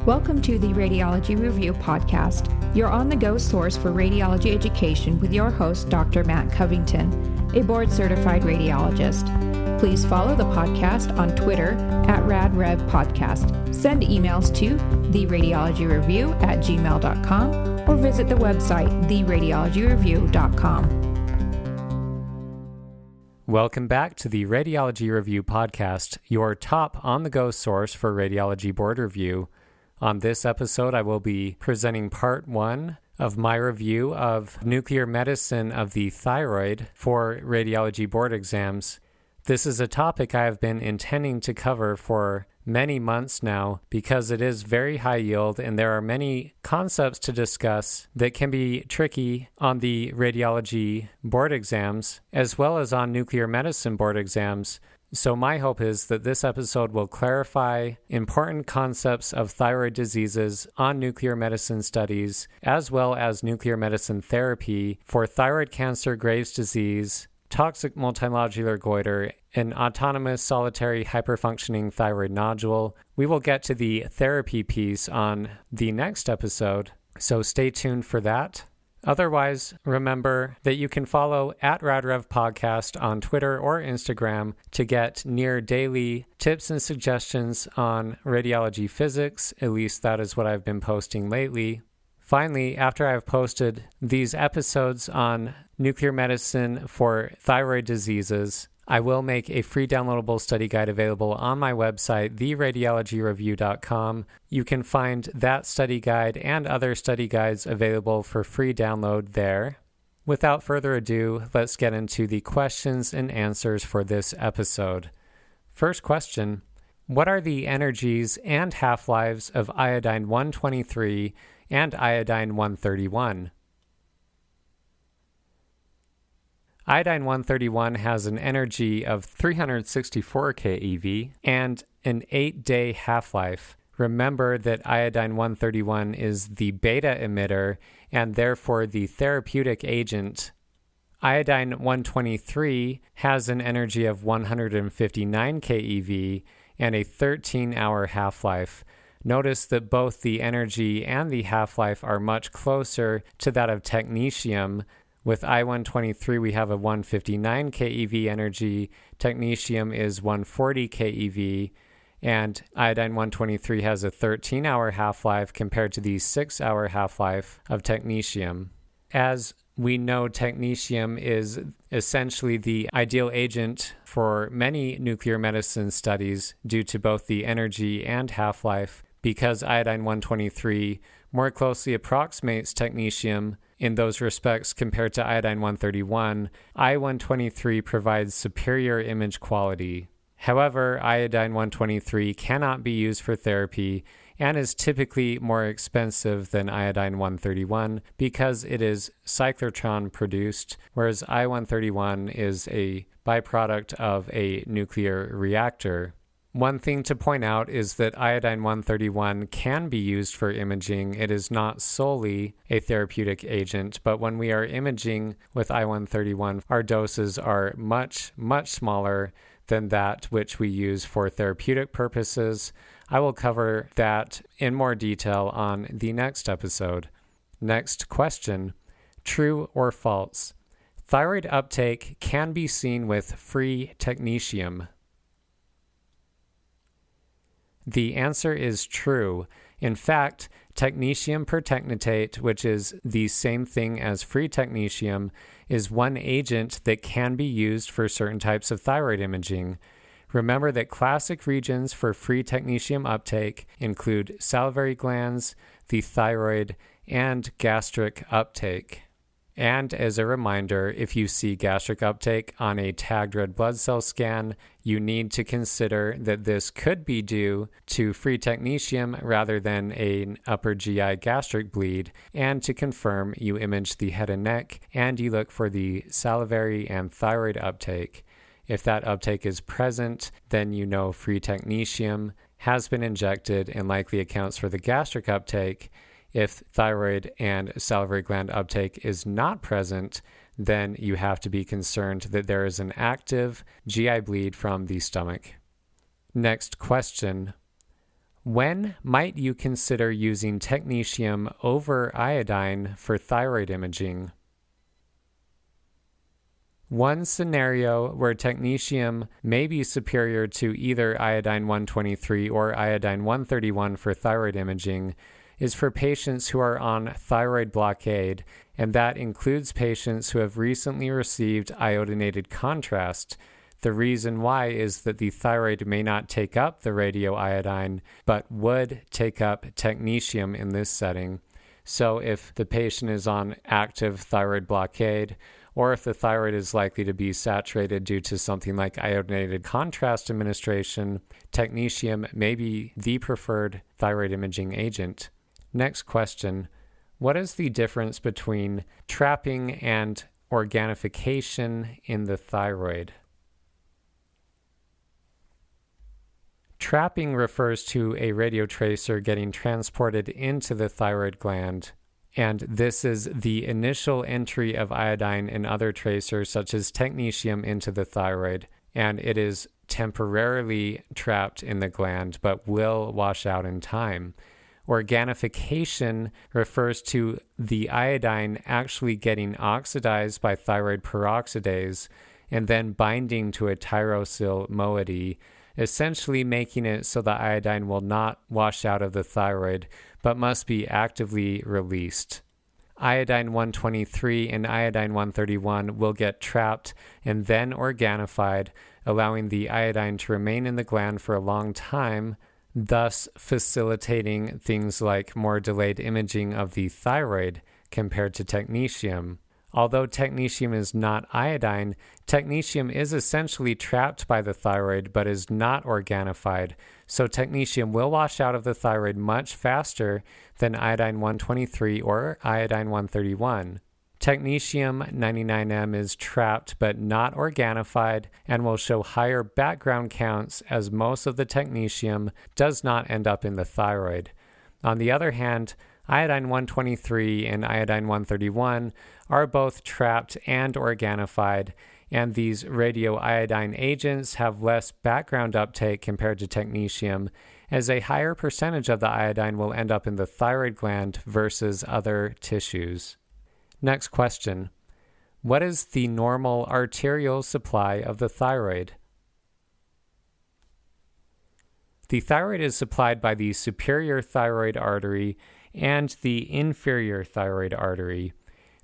Welcome to the Radiology Review podcast, your on-the-go source for radiology education with your host, Dr. Matt Covington, a board-certified radiologist. Please follow the podcast on Twitter at RadRevPodcast. Send emails to theradiologyreview@gmail.com or visit the website theradiologyreview.com. Welcome back to the Radiology Review podcast, your top on-the-go source for radiology board review. On this episode, I will be presenting part 1 of my review of nuclear medicine of the thyroid for radiology board exams. This is a topic I have been intending to cover for many months now because it is very high yield and there are many concepts to discuss that can be tricky on the radiology board exams as well as on nuclear medicine board exams. So my hope is that this episode will clarify important concepts of thyroid diseases on nuclear medicine studies, as well as nuclear medicine therapy for thyroid cancer, Graves' disease, toxic multinodular goiter, and autonomous solitary hyperfunctioning thyroid nodule. We will get to the therapy piece on the next episode, so stay tuned for that. Otherwise, remember that you can follow at RadRevPodcast on Twitter or Instagram to get near daily tips and suggestions on radiology physics. At least that is what I've been posting lately. Finally, after I've posted these episodes on nuclear medicine for thyroid diseases, I will make a free downloadable study guide available on my website, theradiologyreview.com. You can find that study guide and other study guides available for free download there. Without further ado, let's get into the questions and answers for this episode. First question, what are the energies and half-lives of iodine 123 and iodine 131? Iodine 131 has an energy of 364 keV and an 8-day half-life. Remember that iodine 131 is the beta emitter and therefore the therapeutic agent. Iodine 123 has an energy of 159 keV and a 13-hour half-life. Notice that both the energy and the half-life are much closer to that of technetium. With I-123, we have a 159 keV energy, technetium is 140 keV, and iodine 123 has a 13-hour half-life compared to the 6-hour half-life of technetium. As we know, technetium is essentially the ideal agent for many nuclear medicine studies due to both the energy and half-life, because iodine 123 more closely approximates technetium in those respects compared to iodine 131, I-123 provides superior image quality. However, iodine 123 cannot be used for therapy and is typically more expensive than iodine 131 because it is cyclotron produced, whereas I-131 is a byproduct of a nuclear reactor. One thing to point out is that iodine 131 can be used for imaging. It is not solely a therapeutic agent, but when we are imaging with I-131, our doses are much, much smaller than that which we use for therapeutic purposes. I will cover that in more detail on the next episode. Next question, true or false? Thyroid uptake can be seen with free technetium. The answer is true. In fact, technetium pertechnetate, which is the same thing as free technetium, is one agent that can be used for certain types of thyroid imaging. Remember that classic regions for free technetium uptake include salivary glands, the thyroid, and gastric uptake. And as a reminder, if you see gastric uptake on a tagged red blood cell scan, you need to consider that this could be due to free technetium rather than an upper GI gastric bleed, and to confirm, you image the head and neck and you look for the salivary and thyroid uptake. If that uptake is present, then you know free technetium has been injected and likely accounts for the gastric uptake. If thyroid and salivary gland uptake is not present, then you have to be concerned that there is an active GI bleed from the stomach. Next question. When might you consider using technetium over iodine for thyroid imaging? One scenario where technetium may be superior to either iodine 123 or iodine 131 for thyroid imaging is for patients who are on thyroid blockade, and that includes patients who have recently received iodinated contrast. The reason why is that the thyroid may not take up the radioiodine, but would take up technetium in this setting. So if the patient is on active thyroid blockade, or if the thyroid is likely to be saturated due to something like iodinated contrast administration, technetium may be the preferred thyroid imaging agent. Next question, what is the difference between trapping and organification in the thyroid? Trapping refers to a radiotracer getting transported into the thyroid gland, and this is the initial entry of iodine and other tracers such as technetium into the thyroid, and it is temporarily trapped in the gland but will wash out in time. Organification refers to the iodine actually getting oxidized by thyroid peroxidase and then binding to a tyrosyl moiety, essentially making it so the iodine will not wash out of the thyroid, but must be actively released. Iodine 123 and iodine 131 will get trapped and then organified, allowing the iodine to remain in the gland for a long time, thus facilitating things like more delayed imaging of the thyroid compared to technetium. Although technetium is not iodine, technetium is essentially trapped by the thyroid but is not organified, so technetium will wash out of the thyroid much faster than iodine 123 or iodine 131. Technetium 99M is trapped but not organified and will show higher background counts as most of the technetium does not end up in the thyroid. On the other hand, iodine 123 and iodine 131 are both trapped and organified, and these radioiodine agents have less background uptake compared to technetium, as a higher percentage of the iodine will end up in the thyroid gland versus other tissues. Next question. What is the normal arterial supply of the thyroid? The thyroid is supplied by the superior thyroid artery and the inferior thyroid artery.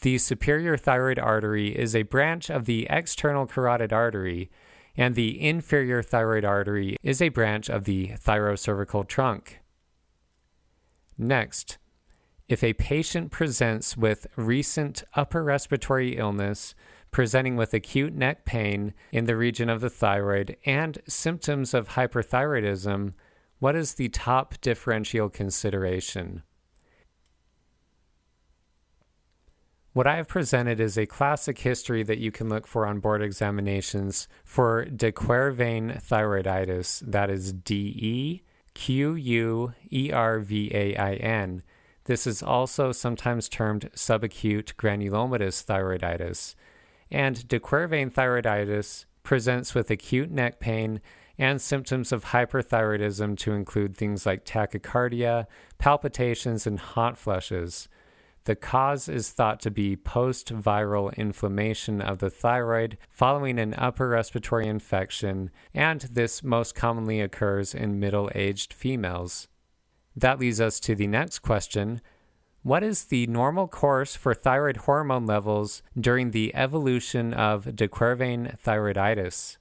The superior thyroid artery is a branch of the external carotid artery, and the inferior thyroid artery is a branch of the thyrocervical trunk. Next, if a patient presents with recent upper respiratory illness, presenting with acute neck pain in the region of the thyroid and symptoms of hyperthyroidism, what is the top differential consideration? What I have presented is a classic history that you can look for on board examinations for de Quervain thyroiditis, that is DEQUERVAIN. This is also sometimes termed subacute granulomatous thyroiditis. And de Quervain thyroiditis presents with acute neck pain and symptoms of hyperthyroidism to include things like tachycardia, palpitations, and hot flushes. The cause is thought to be post-viral inflammation of the thyroid following an upper respiratory infection, and this most commonly occurs in middle-aged females. That leads us to the next question. What is the normal course for thyroid hormone levels during the evolution of de Quervain thyroiditis?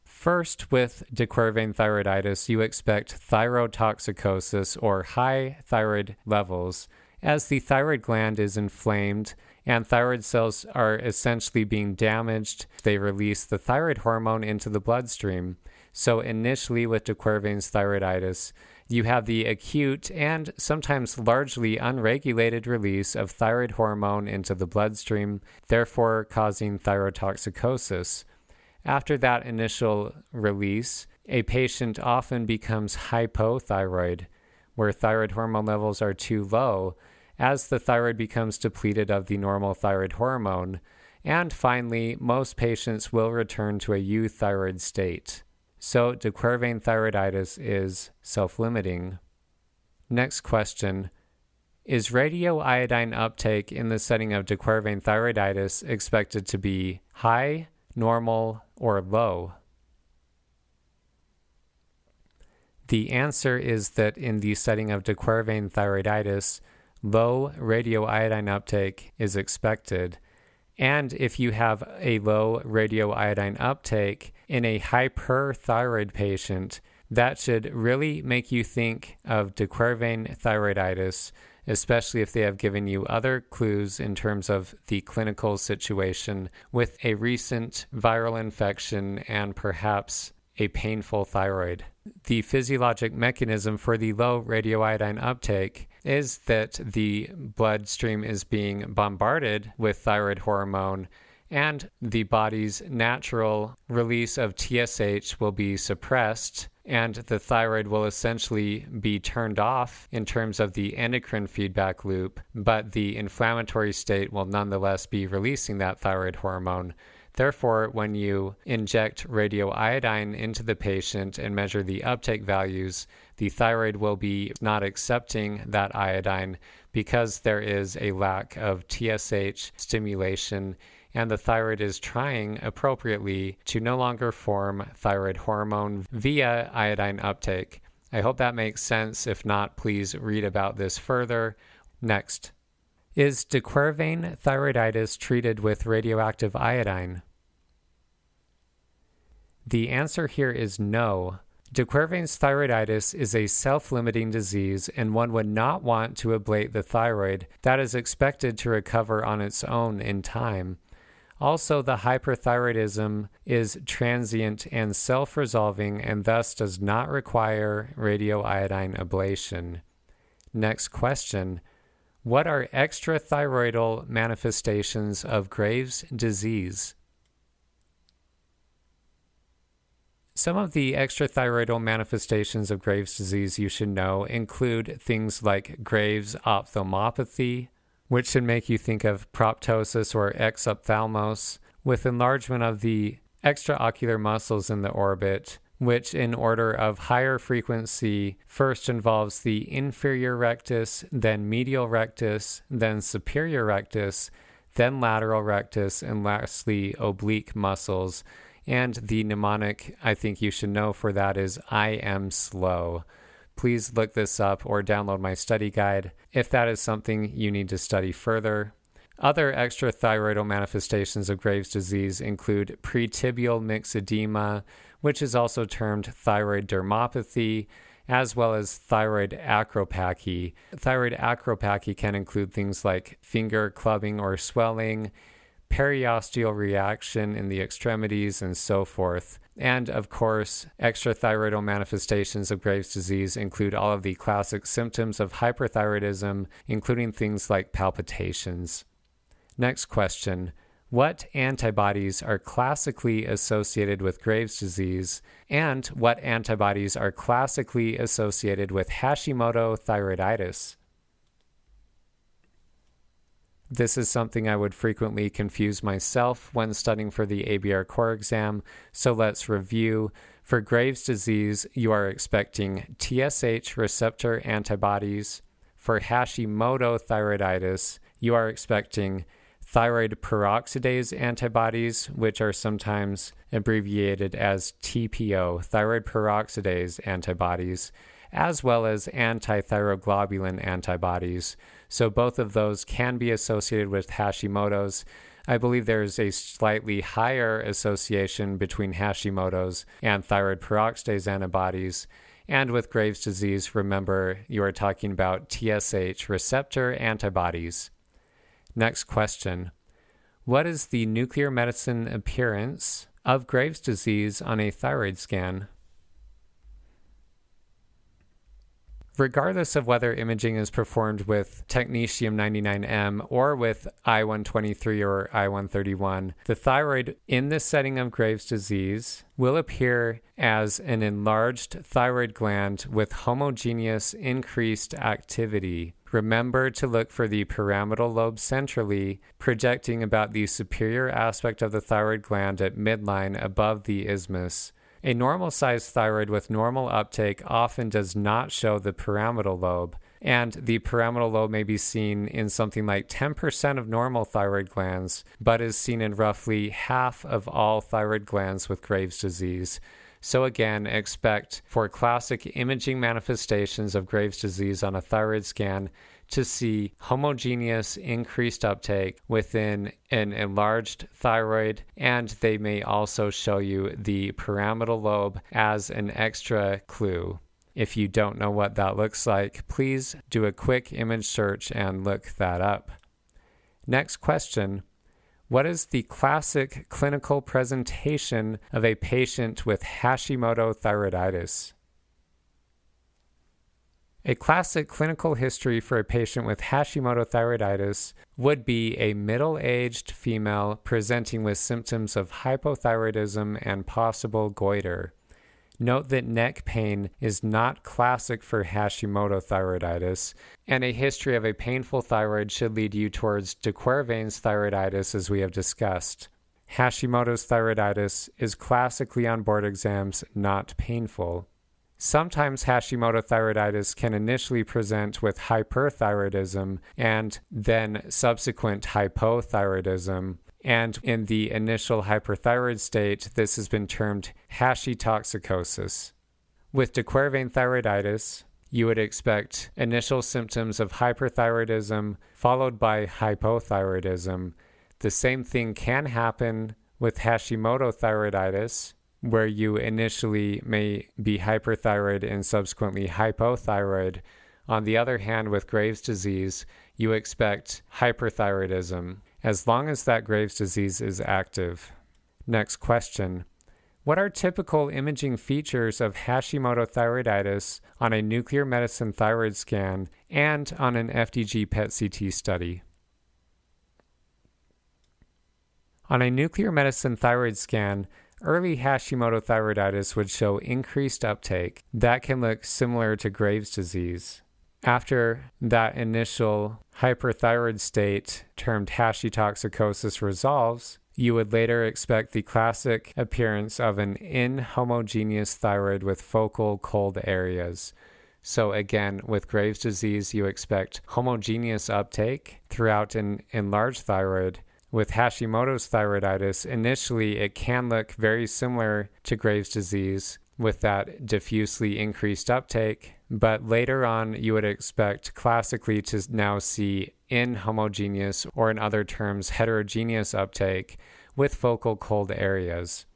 First, with de Quervain thyroiditis, you expect thyrotoxicosis or high thyroid levels, as the thyroid gland is inflamed and thyroid cells are essentially being damaged. They release the thyroid hormone into the bloodstream. So initially with de Quervain's thyroiditis, you have the acute and sometimes largely unregulated release of thyroid hormone into the bloodstream, therefore causing thyrotoxicosis. After that initial release, a patient often becomes hypothyroid, where thyroid hormone levels are too low, as the thyroid becomes depleted of the normal thyroid hormone. And finally, most patients will return to a euthyroid state. So de Quervain thyroiditis is self-limiting. Next question. Is radioiodine uptake in the setting of de Quervain thyroiditis expected to be high, normal, or low? The answer is that in the setting of de Quervain thyroiditis, low radioiodine uptake is expected. And if you have a low radioiodine uptake in a hyperthyroid patient, that should really make you think of de Quervain thyroiditis, especially if they have given you other clues in terms of the clinical situation with a recent viral infection and perhaps a painful thyroid. The physiologic mechanism for the low radioiodine uptake is that the bloodstream is being bombarded with thyroid hormone, and the body's natural release of TSH will be suppressed, and the thyroid will essentially be turned off in terms of the endocrine feedback loop, but the inflammatory state will nonetheless be releasing that thyroid hormone. Therefore, when you inject radioiodine into the patient and measure the uptake values, the thyroid will be not accepting that iodine because there is a lack of TSH stimulation, and the thyroid is trying appropriately to no longer form thyroid hormone via iodine uptake. I hope that makes sense. If not, please read about this further. Next. Is de Quervain thyroiditis treated with radioactive iodine? The answer here is no. De Quervain's thyroiditis is a self-limiting disease, and one would not want to ablate the thyroid that is expected to recover on its own in time. Also, the hyperthyroidism is transient and self-resolving and thus does not require radioiodine ablation. Next question. What are extrathyroidal manifestations of Graves' disease? Some of the extrathyroidal manifestations of Graves' disease you should know include things like Graves' ophthalmopathy, which should make you think of proptosis or exophthalmos, with enlargement of the extraocular muscles in the orbit, which in order of higher frequency first involves the inferior rectus, then medial rectus, then superior rectus, then lateral rectus, and lastly oblique muscles. And the mnemonic I think you should know for that is I am slow. Please look this up or download my study guide if that is something you need to study further. Other extrathyroidal manifestations of Graves' disease include pretibial myxedema, which is also termed thyroid dermopathy, as well as thyroid acropathy. Thyroid acropathy can include things like finger clubbing or swelling, periosteal reaction in the extremities, and so forth. And of course, extrathyroidal manifestations of Graves' disease include all of the classic symptoms of hyperthyroidism, including things like palpitations. Next question. What antibodies are classically associated with Graves' disease, and what antibodies are classically associated with Hashimoto thyroiditis? This is something I would frequently confuse myself when studying for the ABR core exam, so let's review. For Graves' disease, you are expecting TSH receptor antibodies. For Hashimoto thyroiditis, you are expecting thyroid peroxidase antibodies, which are sometimes abbreviated as TPO, thyroid peroxidase antibodies, as well as antithyroglobulin antibodies. So both of those can be associated with Hashimoto's. I believe there's a slightly higher association between Hashimoto's and thyroid peroxidase antibodies. And with Graves' disease, remember, you are talking about TSH receptor antibodies. Next question. What is the nuclear medicine appearance of Graves' disease on a thyroid scan? Regardless of whether imaging is performed with Technetium 99M or with I-123 or I-131, the thyroid in this setting of Graves' disease will appear as an enlarged thyroid gland with homogeneous increased activity. Remember to look for the pyramidal lobe centrally, projecting about the superior aspect of the thyroid gland at midline above the isthmus. A normal-sized thyroid with normal uptake often does not show the pyramidal lobe, and the pyramidal lobe may be seen in something like 10% of normal thyroid glands, but is seen in roughly half of all thyroid glands with Graves' disease. So again, expect for classic imaging manifestations of Graves' disease on a thyroid scan to see homogeneous increased uptake within an enlarged thyroid, and they may also show you the pyramidal lobe as an extra clue. If you don't know what that looks like, please do a quick image search and look that up. Next question. What is the classic clinical presentation of a patient with Hashimoto thyroiditis? A classic clinical history for a patient with Hashimoto thyroiditis would be a middle-aged female presenting with symptoms of hypothyroidism and possible goiter. Note that neck pain is not classic for Hashimoto thyroiditis, and a history of a painful thyroid should lead you towards de Quervain's thyroiditis, as we have discussed. Hashimoto's thyroiditis is classically on board exams not painful. Sometimes Hashimoto thyroiditis can initially present with hyperthyroidism and then subsequent hypothyroidism. And in the initial hyperthyroid state, this has been termed hashitoxicosis. With de Quervain thyroiditis, you would expect initial symptoms of hyperthyroidism followed by hypothyroidism. The same thing can happen with Hashimoto thyroiditis, where you initially may be hyperthyroid and subsequently hypothyroid. On the other hand, with Graves' disease, you expect hyperthyroidism, as long as that Graves' disease is active. Next question. What are typical imaging features of Hashimoto thyroiditis on a nuclear medicine thyroid scan and on an FDG PET-CT study? On a nuclear medicine thyroid scan, early Hashimoto thyroiditis would show increased uptake that can look similar to Graves' disease. After that initial hyperthyroid state, termed hashitoxicosis, resolves, you would later expect the classic appearance of an inhomogeneous thyroid with focal cold areas. So again, with Graves' disease, you expect homogeneous uptake throughout an enlarged thyroid. With Hashimoto's thyroiditis, initially it can look very similar to Graves' disease with that diffusely increased uptake, but later on you would expect classically to now see inhomogeneous, or in other terms heterogeneous uptake with focal cold areas.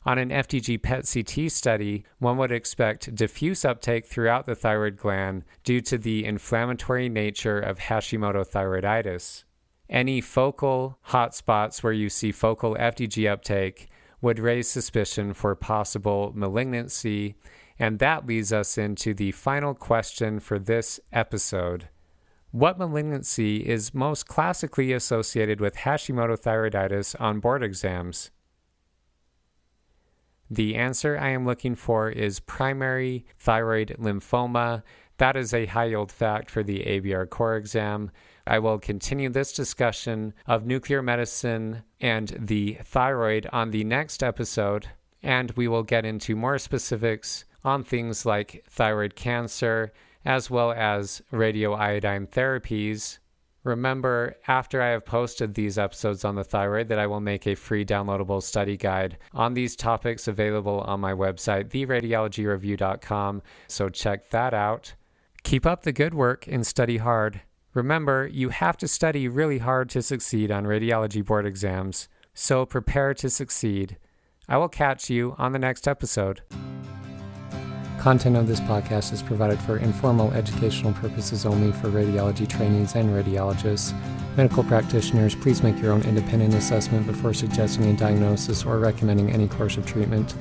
On an FDG PET-CT study, one would expect diffuse uptake throughout the thyroid gland due to the inflammatory nature of Hashimoto thyroiditis. Any focal hotspots where you see focal FDG uptake would raise suspicion for possible malignancy, and that leads us into the final question for this episode. What malignancy is most classically associated with Hashimoto thyroiditis on board exams? The answer I am looking for is primary thyroid lymphoma. That is a high-yield fact for the ABR core exam. I will continue this discussion of nuclear medicine and the thyroid on the next episode, and we will get into more specifics on things like thyroid cancer, as well as radioiodine therapies. Remember, after I have posted these episodes on the thyroid, that I will make a free downloadable study guide on these topics available on my website, theradiologyreview.com, so check that out. Keep up the good work and study hard. Remember, you have to study really hard to succeed on radiology board exams, so prepare to succeed. I will catch you on the next episode. Content of this podcast is provided for informal educational purposes only for radiology trainees and radiologists. Medical practitioners, please make your own independent assessment before suggesting a diagnosis or recommending any course of treatment.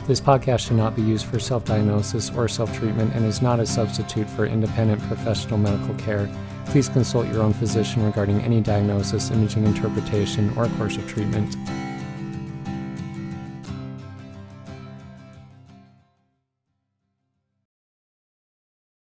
This podcast should not be used for self-diagnosis or self-treatment and is not a substitute for independent professional medical care. Please consult your own physician regarding any diagnosis, imaging interpretation, or course of treatment.